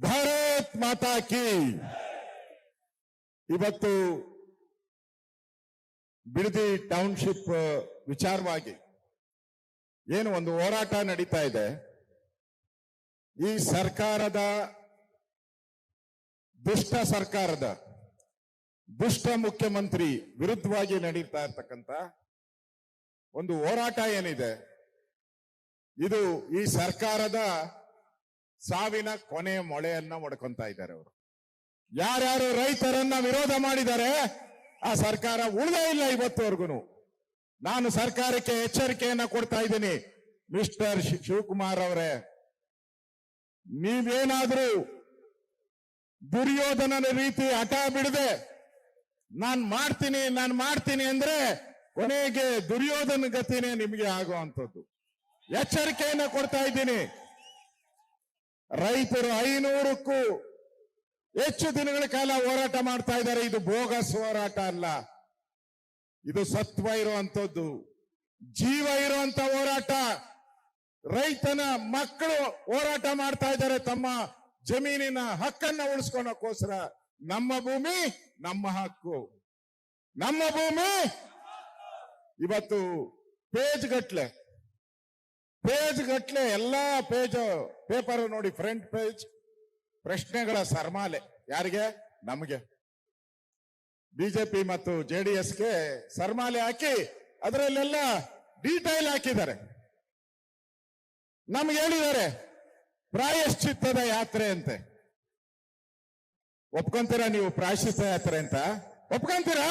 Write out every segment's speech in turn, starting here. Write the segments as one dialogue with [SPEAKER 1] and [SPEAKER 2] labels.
[SPEAKER 1] ಭಾರತ್ ಮಾತಾ ಕಿ. ಇವತ್ತು ಬಿಡದಿ ಟೌನ್ಶಿಪ್ ವಿಚಾರವಾಗಿ ಏನು ಒಂದು ಹೋರಾಟ ನಡೀತಾ ಇದೆ. ಈ ಸರ್ಕಾರದ ದುಷ್ಟ ಮುಖ್ಯಮಂತ್ರಿ ವಿರುದ್ಧವಾಗಿ ನಡೀತಾ ಇರ್ತಕ್ಕಂಥ ಒಂದು ಹೋರಾಟ ಏನಿದೆ, ಇದು ಈ ಸರ್ಕಾರದ ಸಾವಿನ ಕೊನೆಯ ಮೊಳೆಯನ್ನ ಒಡ್ಕೊಂತ ಇದ್ದಾರೆ. ಅವರು ಯಾರ್ಯಾರು ರೈತರನ್ನ ವಿರೋಧ ಮಾಡಿದ್ದಾರೆ ಆ ಸರ್ಕಾರ ಉಳಿದೇ ಇಲ್ಲ ಇವತ್ತುವರೆಗೂ. ನಾನು ಸರ್ಕಾರಕ್ಕೆ ಎಚ್ಚರಿಕೆಯನ್ನ ಕೊಡ್ತಾ ಇದ್ದೀನಿ. ಮಿಸ್ಟರ್ ಶಿವಕುಮಾರ್ ಅವರೇ, ನೀವೇನಾದ್ರೂ ದುರ್ಯೋಧನನ ರೀತಿ ಹಠ ಬಿಡದೆ ನಾನ್ ಮಾಡ್ತೀನಿ ಅಂದ್ರೆ ಕೊನೆಗೆ ದುರ್ಯೋಧನ ಗತಿನೇ ನಿಮಗೆ ಆಗುವಂಥದ್ದು. ಎಚ್ಚರಿಕೆಯನ್ನ ಕೊಡ್ತಾ ಇದ್ದೀನಿ. ರೈತರು 500ಕ್ಕೂ ಹೆಚ್ಚು ದಿನಗಳ ಕಾಲ ಹೋರಾಟ ಮಾಡ್ತಾ ಇದ್ದಾರೆ. ಇದು ಬೋಗಸ್ ಹೋರಾಟ ಅಲ್ಲ, ಇದು ಸತ್ವ ಇರುವಂತದ್ದು, ಜೀವ ಇರುವಂತ ಹೋರಾಟ. ರೈತನ ಮಕ್ಕಳು ಹೋರಾಟ ಮಾಡ್ತಾ ಇದ್ದಾರೆ ತಮ್ಮ ಜಮೀನಿನ ಹಕ್ಕನ್ನ ಉಳಿಸ್ಕೊಳಕ್ಕೋಸ್ಕರ. ನಮ್ಮ ಭೂಮಿ ನಮ್ಮ ಹಕ್ಕು, ನಮ್ಮ ಭೂಮಿ. ಇವತ್ತು ಪೇಜ್ ಗಟ್ಲೆ ಎಲ್ಲಾ ಪೇಪರ್ ನೋಡಿ, ಫ್ರಂಟ್ ಪೇಜ್ ಪ್ರಶ್ನೆಗಳ ಸರ್ಮಾಲೆ. ಯಾರಿಗೆ? ನಮಗೆ. ಬಿಜೆಪಿ ಮತ್ತು ಜೆಡಿಎಸ್ಗೆ ಸರ್ಮಾಲೆ ಹಾಕಿ ಅದರಲ್ಲೆಲ್ಲ ಡೀಟೈಲ್ ಹಾಕಿದ್ದಾರೆ. ನಮ್ಗೆ ಹೇಳಿದ್ದಾರೆ ಪ್ರಾಯಶ್ಚಿತ್ತದ ಯಾತ್ರೆ ಅಂತೆ. ಒಪ್ಕೊಂತೀರಾ ನೀವು? ಪ್ರಾಯಶ್ಚಿತ್ತ ಯಾತ್ರೆ ಅಂತ ಒಪ್ಕೊಂತೀರಾ?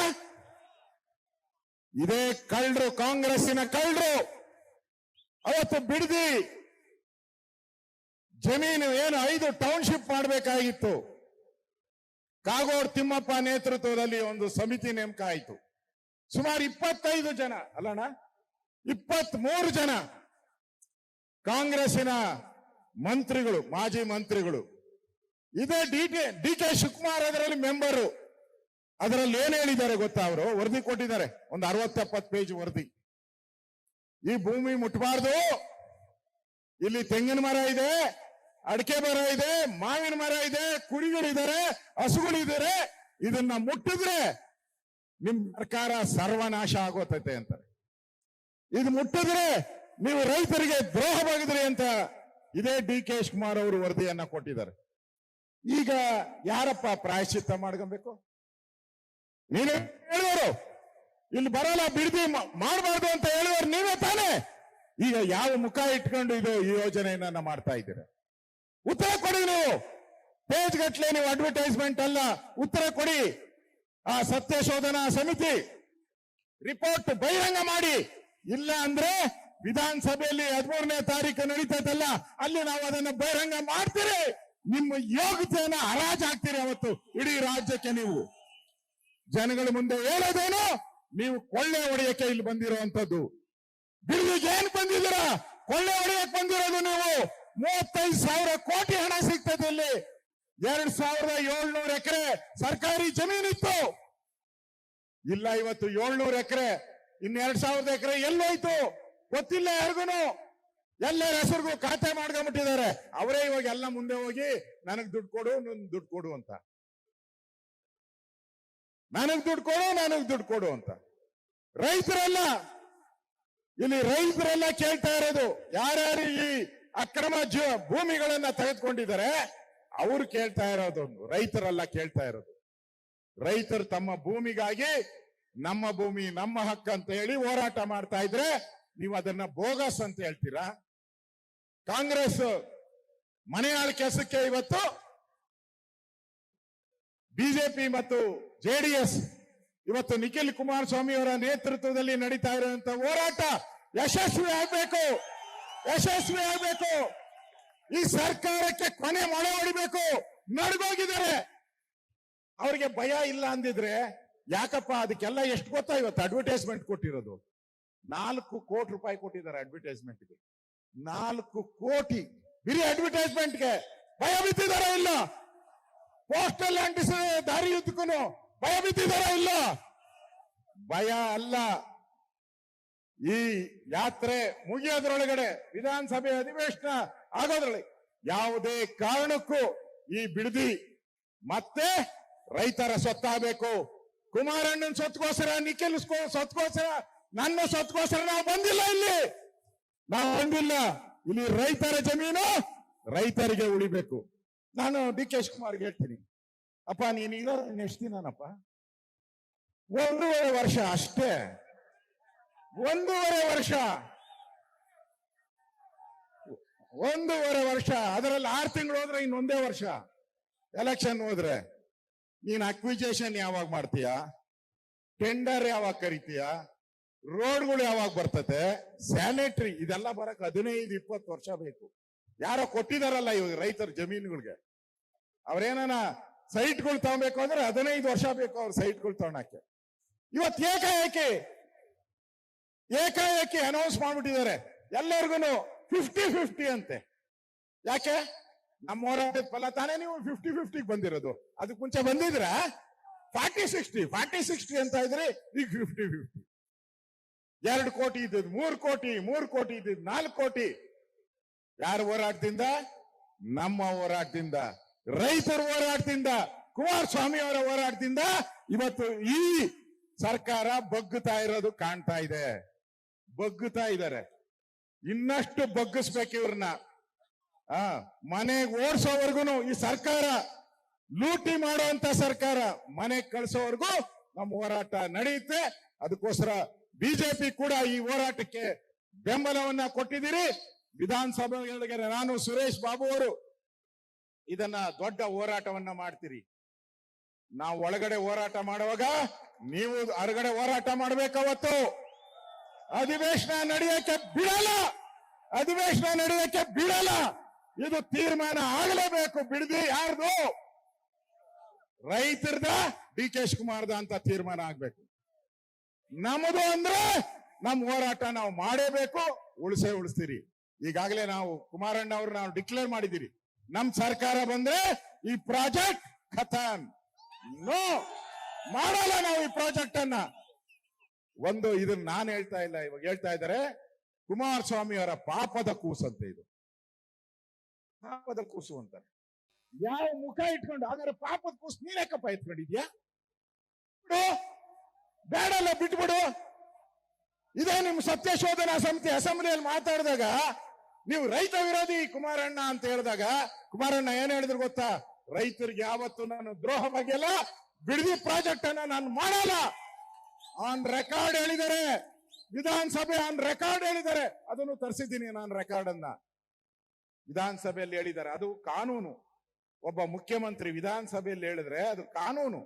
[SPEAKER 1] ಇದೇ ಕಳ್ಳರು, ಕಾಂಗ್ರೆಸ್ಸಿನ ಕಳ್ಳರು ಅವತ್ತು ಬಿಡದಿ ಜಮೀನು ಏನು 5 ಟೌನ್ಶಿಪ್ ಮಾಡಬೇಕಾಗಿತ್ತು. ಕಾಗೋಡು ತಿಮ್ಮಪ್ಪ ನೇತೃತ್ವದಲ್ಲಿ ಒಂದು ಸಮಿತಿ ನೇಮಕ ಆಯಿತು. ಸುಮಾರು 25 ಜನ ಅಲ್ಲಣ್ಣ, 23 ಜನ ಕಾಂಗ್ರೆಸ್ಸಿನ ಮಂತ್ರಿಗಳು, ಮಾಜಿ ಮಂತ್ರಿಗಳು. ಇದೇ ಡಿ ಕೆ ಶಿವಕುಮಾರ್ ಅದರಲ್ಲಿ ಮೆಂಬರು. ಅದರಲ್ಲಿ ಏನ್ ಹೇಳಿದ್ದಾರೆ ಗೊತ್ತಾ? ಅವರು ವರದಿ ಕೊಟ್ಟಿದ್ದಾರೆ, ಒಂದು 60-70 ಪೇಜ್ ವರದಿ. ಈ ಭೂಮಿ ಮುಟ್ಟಬಾರ್ದು, ಇಲ್ಲಿ ತೆಂಗಿನ ಮರ ಇದೆ, ಅಡಿಕೆ ಮರ ಇದೆ, ಮಾವಿನ ಮರ ಇದೆ, ಕುರಿಗಳಿದ್ದಾರೆ, ಹಸುಗಳಿದ್ದಾರೆ. ಇದನ್ನ ಮುಟ್ಟಿದ್ರೆ ನಿಮ್ ಸರ್ಕಾರ ಸರ್ವನಾಶ ಆಗೋತೈತೆ ಅಂತಾರೆ. ಇದು ಮುಟ್ಟಿದ್ರೆ ನೀವು ರೈತರಿಗೆ ದ್ರೋಹ ಬಗೆದ್ರಿ ಅಂತ ಇದೇ ಡಿ ಕೆ ಶಿವಕುಮಾರ್ ಅವರು ವರದಿಯನ್ನ ಕೊಟ್ಟಿದ್ದಾರೆ. ಈಗ ಯಾರಪ್ಪ ಪ್ರಾಯಶ್ಚಿತ್ತ ಮಾಡ್ಕೊಬೇಕು? ನೀವೇ ಹೇಳುವರು, ಇಲ್ಲಿ ಬರಲ್ಲ, ಬಿಡದಿ ಮಾಡಬಾರ್ದು ಅಂತ ಹೇಳುವರು ನೀವೇ ತಾನೇ. ಈಗ ಯಾವ ಮುಖ ಇಟ್ಕೊಂಡು ಇದು ಈ ಯೋಜನೆಯನ್ನ ಮಾಡ್ತಾ ಇದ್ದೀರಾ? ಉತ್ತರ ಕೊಡಿ ನೀವು. ಪೇಜ್ ಗಟ್ಲೆ ನೀವು ಅಡ್ವರ್ಟೈಸ್ಮೆಂಟ್ ಅಲ್ಲ, ಉತ್ತರ ಕೊಡಿ. ಆ ಸತ್ಯ ಶೋಧನಾ ಸಮಿತಿ ರಿಪೋರ್ಟ್ ಬಹಿರಂಗ ಮಾಡಿ. ಇಲ್ಲ ಅಂದ್ರೆ ವಿಧಾನಸಭೆಯಲ್ಲಿ 13ನೇ ತಾರೀಕು ನಡೀತದಲ್ಲ, ಅಲ್ಲಿ ನಾವು ಅದನ್ನು ಬಹಿರಂಗ ಮಾಡ್ತೀರಿ. ನಿಮ್ಮ ಯೋಗ್ಯತೆಯನ್ನ ಹರಾಜಾಗ್ತೀರಿ ಅವತ್ತು ಇಡೀ ರಾಜ್ಯಕ್ಕೆ. ನೀವು ಜನಗಳ ಮುಂದೆ ಹೇಳೋದೇನು? ನೀವು ಕೊಳ್ಳೆ ಹೊಡೆಯಕ್ಕೆ ಇಲ್ಲಿ ಬಂದಿರುವಂತದ್ದು. ಬಿಲ್ಡಿಗೆ ಏನ್ ಬಂದಿದ್ದೀರಾ? ಕೊಳ್ಳೆ ಹೊಡೆಯಕ್ಕೆ ಬಂದಿರೋದು ನೀವು. 35,000 ಕೋಟಿ ಹಣ ಸಿಗ್ತದೆ ಇಲ್ಲಿ. 2,700 ಎಕರೆ ಸರ್ಕಾರಿ ಜಮೀನಿತ್ತು. ಇಲ್ಲ, ಇವತ್ತು 700 ಎಕರೆ, ಇನ್ನು 2,000 ಎಕರೆ ಎಲ್ಲೋಯ್ತು ಗೊತ್ತಿಲ್ಲ ಯಾರಿಗೂ. ಎಲ್ಲರ ಹೆಸರಿಗೂ ಖಾತೆ ಮಾಡ್ಕೊಂಡ್ಬಿಟ್ಟಿದ್ದಾರೆ. ಅವರೇ ಇವಾಗ ಎಲ್ಲ ಮುಂದೆ ಹೋಗಿ ನನಗ್ ದುಡ್ಡು ಕೊಡು, ದುಡ್ಡು ಕೊಡು ಅಂತ, ನನಗ್ ದುಡ್ಡು ಕೊಡು ಅಂತ. ರೈತರೆಲ್ಲ ಇಲ್ಲಿ ರೈತರೆಲ್ಲ ಕೇಳ್ತಾ ಇರೋದು, ಯಾರ್ಯಾರು ಈ ಅಕ್ರಮ ಭೂಮಿಗಳನ್ನ ತೆಗೆದುಕೊಂಡಿದ್ದಾರೆ ಅವ್ರು ಕೇಳ್ತಾ ಇರೋದು, ರೈತರೆಲ್ಲ ಕೇಳ್ತಾ ಇರೋದು. ರೈತರು ತಮ್ಮ ಭೂಮಿಗಾಗಿ ನಮ್ಮ ಭೂಮಿ ನಮ್ಮ ಹಕ್ಕು ಅಂತ ಹೇಳಿ ಹೋರಾಟ ಮಾಡ್ತಾ ಇದ್ರೆ ನೀವು ಅದನ್ನ ಬೋಗಸ್ ಅಂತ ಹೇಳ್ತೀರಾ? ಕಾಂಗ್ರೆಸ್ ಮನೆ ಕೆಲಸಕ್ಕೆ ಇವತ್ತು ಬಿಜೆಪಿ ಮತ್ತು ಜೆಡಿಎಸ್ ಇವತ್ತು ನಿಖಿಲ್ ಕುಮಾರಸ್ವಾಮಿ ಅವರ ನೇತೃತ್ವದಲ್ಲಿ ನಡೀತಾ ಇರುವಂತ ಹೋರಾಟ ಯಶಸ್ವಿ ಆಗ್ಬೇಕು. ಈ ಸರ್ಕಾರಕ್ಕೆ ಕೊನೆ ಮೊಳೆ ಹೊಡಿಬೇಕು. ನಡ್ಗೋಗಿದ್ದಾರೆ. ಅವ್ರಿಗೆ ಭಯ ಇಲ್ಲ ಅಂದಿದ್ರೆ ಯಾಕಪ್ಪ? ಅದಕ್ಕೆಲ್ಲ ಎಷ್ಟು ಗೊತ್ತಾ? ಇವತ್ತು ಅಡ್ವರ್ಟೈಸ್ಮೆಂಟ್ ಕೊಟ್ಟಿರೋದು 4 ಕೋಟಿ ರೂಪಾಯಿ ಕೊಟ್ಟಿದ್ದಾರೆ ಅಡ್ವರ್ಟೈಸ್ಮೆಂಟ್ಗೆ. 4 ಕೋಟಿ ಬಿರಿ ಅಡ್ವರ್ಟೈಸ್ಮೆಂಟ್ಗೆ. ಭಯ ಬಿತ್ತಿದಾರ ಇಲ್ಲ? ಪೋಸ್ಟಲ್ ಅಂಟಿಸಿದ ದಾರಿ ಉದ್ದಕ್ಕೂ ಭಯ ಬಿತ್ತಿದಾರ ಇಲ್ಲ? ಭಯ ಅಲ್ಲ. ಈ ಯಾತ್ರೆ ಮುಗಿಯೋದ್ರೊಳಗಡೆ, ವಿಧಾನಸಭೆ ಅಧಿವೇಶನ ಆಗೋದ್ರೊಳಗೆ ಯಾವುದೇ ಕಾರಣಕ್ಕೂ ಈ ಬಿಡದಿ ಮತ್ತೆ ರೈತರ ಸೊತ್ತಾಗಬೇಕು. ಕುಮಾರಣ್ಣನ ಸೊತ್ಗೋಸ್ಕರ, ನಿಖಿಲ್ ಸೊತ್ಗೋಸ್ಕರ, ನನ್ನ ಸೊತ್ಗೋಸ್ಕರ ನಾವು ಬಂದಿಲ್ಲ. ನಾವು ಬಂದಿಲ್ಲ. ಇಲ್ಲಿ ರೈತರ ಜಮೀನು ರೈತರಿಗೆ ಉಳಿಬೇಕು. ನಾನು ಡಿ ಕೆ ಶಿವಕುಮಾರ್ಗೆ ಹೇಳ್ತೀನಿ, ಅಪ್ಪ ನೀನು ಇರೋ ಎಷ್ಟು ದಿನನಪ್ಪ? 1.5 ವರ್ಷ ಅಷ್ಟೇ. 1.5 ವರ್ಷ, 1.5 ವರ್ಷ. ಅದರಲ್ಲಿ 6 ತಿಂಗಳು ಹೋದ್ರೆ ಇನ್ನೊಂದೇ ವರ್ಷ ಎಲೆಕ್ಷನ್ ಹೋದ್ರೆ. ನೀನ್ ಅಕ್ವಿಜೇಷನ್ ಯಾವಾಗ ಮಾಡ್ತೀಯ? ಟೆಂಡರ್ ಯಾವಾಗ ಕರಿತೀಯ? ರೋಡ್ಗಳು ಯಾವಾಗ ಬರ್ತತೆ? ಸ್ಯಾನಿಟರಿ ಇದೆಲ್ಲ ಬರಕ್ 15-20 ವರ್ಷ ಬೇಕು. ಯಾರೋ ಕೊಟ್ಟಿದಾರಲ್ಲ ಇವಾಗ ರೈತರ ಜಮೀನುಗಳಿಗೆ, ಅವ್ರೇನ ಸೈಟ್ಗಳು ತಗೊಬೇಕು ಅಂದ್ರೆ 15 ವರ್ಷ ಬೇಕು ಅವ್ರ ಸೈಟ್ಗಳು ತಗೊಳಕ್ಕೆ. ಇವತ್ತು ಏಕಾಏಕಿ ಅನೌನ್ಸ್ ಮಾಡ್ಬಿಟ್ಟಿದ್ದಾರೆ ಎಲ್ಲರಿಗೂ 50-50 ಅಂತೆ. ಯಾಕೆ? ನಮ್ಮ ಹೋರಾಟದ ಫಲ ತಾನೇ ನೀವು 50-50 ಬಂದಿರೋದು. ಅದಕ್ಕೆ ಮುಂಚೆ ಬಂದಿದ್ರ 40-60 ಅಂತ ಇದ್ರೆ ಈಗ 50-50. 2 ಕೋಟಿ ಇದ್ದದ್ದು 3 ಕೋಟಿ, 3 ಕೋಟಿ ಇದ್ದದ್ದು 4 ಕೋಟಿ. ಯಾರ ಹೋರಾಟದಿಂದ? ನಮ್ಮ ಹೋರಾಟದಿಂದ, ರೈತರ ಹೋರಾಟದಿಂದ, ಕುಮಾರಸ್ವಾಮಿ ಅವರ ಹೋರಾಟದಿಂದ ಇವತ್ತು ಈ ಸರ್ಕಾರ ಬಗ್ಗುತ್ತಾ ಇರೋದು ಕಾಣ್ತಾ ಇದೆ. ಬಗ್ಗುತ್ತಾ ಇದ್ದಾರೆ. ಇನ್ನಷ್ಟು ಬಗ್ಗಿಸ್ಬೇಕು ಇವ್ರನ್ನ. ಮನೆಗೆ ಓಡಿಸೋವರೆಗೂ ಈ ಸರ್ಕಾರ ಲೂಟಿ ಮಾಡುವಂತ ಸರ್ಕಾರ. ಮನೆಗೆ ಕಳಿಸೋವರೆಗೂ ನಮ್ಮ ಹೋರಾಟ ನಡೆಯುತ್ತೆ. ಅದಕ್ಕೋಸ್ಕರ ಬಿಜೆಪಿ ಕೂಡ ಈ ಹೋರಾಟಕ್ಕೆ ಬೆಂಬಲವನ್ನ ಕೊಟ್ಟಿದ್ದೀರಿ. ವಿಧಾನಸಭೆಗಳಿಗೆ ನಾನು, ಸುರೇಶ್ ಬಾಬು ಅವರು ಇದನ್ನ ದೊಡ್ಡ ಹೋರಾಟವನ್ನ ಮಾಡ್ತೀರಿ. ನಾವು ಒಳಗಡೆ ಹೋರಾಟ ಮಾಡುವಾಗ ನೀವು ಹೊರಗಡೆ ಹೋರಾಟ ಮಾಡ್ಬೇಕವತ್ತು. ಅಧಿವೇಶನ ನಡೆಯಕ್ಕೆ ಬಿಡಲ್ಲ, ಅಧಿವೇಶನ ನಡೆಯಕ್ಕೆ ಬಿಡಲ್ಲ. ಇದು ತೀರ್ಮಾನ ಆಗಲೇಬೇಕು. ಬಿಡದಿ ಯಾರ್ದು? ರೈತರದ, ಡಿ ಕೆ ಶಿವಕುಮಾರ್ದ ಅಂತ ತೀರ್ಮಾನ ಆಗ್ಬೇಕು. ನಮ್ಮದು ಅಂದ್ರೆ ನಮ್ಮ ಹೋರಾಟ ನಾವು ಮಾಡೇಬೇಕು. ಉಳಿಸ್ತೀರಿ. ಈಗಾಗಲೇ ನಾವು ಕುಮಾರಣ್ಣ ಅವರು ನಾವು ಡಿಕ್ಲೇರ್ ಮಾಡಿದ್ದೀರಿ, ನಮ್ ಸರ್ಕಾರ ಬಂದ್ರೆ ಈ ಪ್ರಾಜೆಕ್ಟ್ ಖತಮ್. ನೋ, ಮಾಡಲ್ಲ ನಾವು ಈ ಪ್ರಾಜೆಕ್ಟ್ ಅನ್ನ. ಇದನ್ನ ನಾನು ಹೇಳ್ತಾ ಇಲ್ಲ, ಇವಾಗ ಹೇಳ್ತಾ ಇದ್ದಾರೆ ಕುಮಾರಸ್ವಾಮಿ ಅವರ ಪಾಪದ ಕೂಸು ಅಂತ. ಇದು ಪಾಪದ ಕೂಸು ಅಂತಾರೆ. ಯಾವ ಮುಖ ಇಟ್ಕೊಂಡು? ಹಾಗಾದ್ರೆ ಪಾಪದ ಕೂಸು ನೀನೇಕಪ್ಪ ಎತ್ಕೊಂಡಿದ್ಯಾ? ಬಿಡು, ಬೇಡಲ್ಲ, ಬಿಟ್ಬಿಡು. ಇದೇ ನಿಮ್ ಸತ್ಯ ಶೋಧನಾ ಸಮಿತಿ ಅಸೆಂಬ್ಲಿಯಲ್ಲಿ ಮಾತಾಡಿದಾಗ ನೀವು ರೈತ ವಿರೋಧಿ ಕುಮಾರಣ್ಣ ಅಂತ ಹೇಳಿದಾಗ ಕುಮಾರಣ್ಣ ಏನ್ ಹೇಳಿದ್ರು ಗೊತ್ತಾ? ರೈತರಿಗೆ ಯಾವತ್ತು ನಾನು ದ್ರೋಹ ಬಗೆಯಲ್ಲ, ಬಿಡದಿ ಪ್ರಾಜೆಕ್ಟ್ ಅನ್ನ ನಾನು ಮಾಡಲ್ಲ. ಆನ್ ರೆಕಾರ್ಡ್ ಹೇಳಿದ್ದಾರೆ, ವಿಧಾನಸಭೆ ಆನ್ ರೆಕಾರ್ಡ್ ಹೇಳಿದ್ದಾರೆ. ಅದನ್ನು ತರಿಸಿದ್ದೀನಿ ನಾನು ರೆಕಾರ್ಡ್ ಅನ್ನ. ವಿಧಾನಸಭೆಯಲ್ಲಿ ಹೇಳಿದ್ದಾರೆ, ಅದು ಕಾನೂನು. ಒಬ್ಬ ಮುಖ್ಯಮಂತ್ರಿ ವಿಧಾನಸಭೆಯಲ್ಲಿ ಹೇಳಿದ್ರೆ ಅದು ಕಾನೂನು.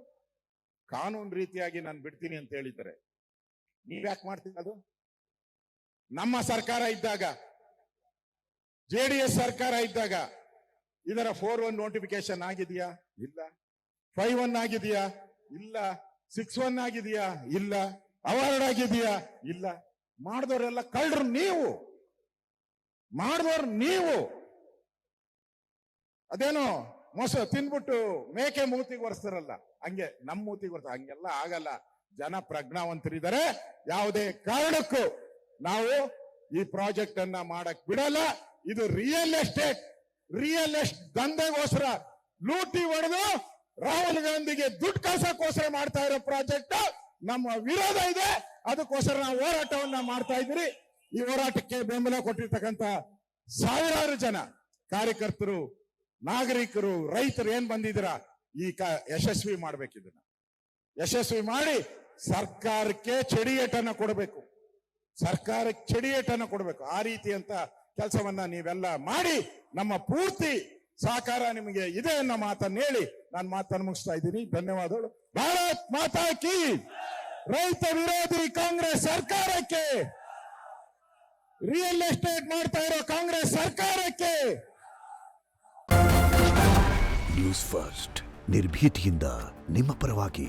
[SPEAKER 1] ಕಾನೂನು ರೀತಿಯಾಗಿ ನಾನು ಬಿಡ್ತೀನಿ ಅಂತ ಹೇಳಿದ್ದಾರೆ. ನೀವ್ಯಾಕೆ ಮಾಡ್ತೀನಿ? ಅದು ನಮ್ಮ ಸರ್ಕಾರ ಇದ್ದಾಗ, JDS ಸರ್ಕಾರ ಇದ್ದಾಗ ಇದರ 4-1 ನೋಟಿಫಿಕೇಶನ್ ಆಗಿದೆಯಾ? ಇಲ್ಲ. 5-1 ಆಗಿದೆಯಾ? ಇಲ್ಲ. 6-1 ಆಗಿದೆಯಾ? ಇಲ್ಲ. ಅವಾರ್ಡ್ ಆಗಿದೆಯಾ? ಇಲ್ಲ. ಮಾಡಿದವರೆಲ್ಲ ಕಳ್ಳರು ನೀವು, ಮಾಡಿದವರು ನೀವು. ಅದೇನೋ ಮೊಸ ತಿನ್ಬಿಟ್ಟು ಮೇಕೆ ಮೂತಿಗೆ ಒರೆಸ್ತಾರಲ್ಲ, ಹಂಗೆ ನಮ್ಮ ಮೂತಿಗೆ ಒರೆಸ್ತಾರೆ. ಹಂಗೆಲ್ಲ ಆಗಲ್ಲ. ಜನ ಪ್ರಜ್ಞಾವಂತರಿದ್ದಾರೆ. ಯಾವುದೇ ಕಾರಣಕ್ಕೂ ನಾವು ಈ ಪ್ರಾಜೆಕ್ಟ್ ಅನ್ನ ಮಾಡಕ್ ಬಿಡಲ್ಲ. ಇದು ರಿಯಲ್ ಎಸ್ಟೇಟ್ ದಂಧೆಗೋಸ್ಕರ ಲೂಟಿ ಹೊಡೆದು ರಾಹುಲ್ ಗಾಂಧಿಗೆ ದುಡ್ಡು ಕಳ್ಸಕ್ಕೋಸ್ಕರ ಮಾಡ್ತಾ ಇರೋ ಪ್ರಾಜೆಕ್ಟ್. ನಮ್ಮ ವಿರೋಧ ಇದೆ. ಅದಕ್ಕೋಸ್ಕರ ನಾವು ಹೋರಾಟವನ್ನ ಮಾಡ್ತಾ ಇದ್ದೀರಿ. ಈ ಹೋರಾಟಕ್ಕೆ ಬೆಂಬಲ ಕೊಟ್ಟಿರ್ತಕ್ಕಂಥ ಸಾವಿರಾರು ಜನ ಕಾರ್ಯಕರ್ತರು, ನಾಗರಿಕರು, ರೈತರು ಏನ್ ಬಂದಿದ್ದೀರಾ, ಯಶಸ್ವಿ ಮಾಡ್ಬೇಕಿದನ್ನ. ಯಶಸ್ವಿ ಮಾಡಿ ಸರ್ಕಾರಕ್ಕೆ ಚಡಿಯೇಟನ್ನ ಕೊಡಬೇಕು. ಸರ್ಕಾರಕ್ಕೆ ಚಡಿಯೇಟನ್ನ ಕೊಡಬೇಕು. ಆ ರೀತಿಯಂತ ಕೆಲಸವನ್ನ ನೀವೆಲ್ಲ ಮಾಡಿ ನಮ್ಮ ಪೂರ್ತಿ ಸಹಕಾರ ನಿಮಗೆ ಇದೆ ಅನ್ನೋ ಮಾತನ್ನು ಹೇಳಿ ನಾನು ಮಾತನ್ನು ಮುಗಿಸ್ತಾ ಇದ್ದೀನಿ. ಧನ್ಯವಾದಗಳು. ಭಾರತ್ ಮಾತಾ ಕಿ. ರೈತ ವಿರೋಧಿ ಕಾಂಗ್ರೆಸ್ ಸರ್ಕಾರಕ್ಕೆ, ರಿಯಲ್ ಎಸ್ಟೇಟ್ ಮಾಡ್ತಾ ಇರೋ ಕಾಂಗ್ರೆಸ್ ಸರ್ಕಾರಕ್ಕೆ.
[SPEAKER 2] ನ್ಯೂಸ್ ಫಸ್ಟ್, ನಿರ್ಭೀತಿಯಿಂದ ನಿಮ್ಮ ಪರವಾಗಿ.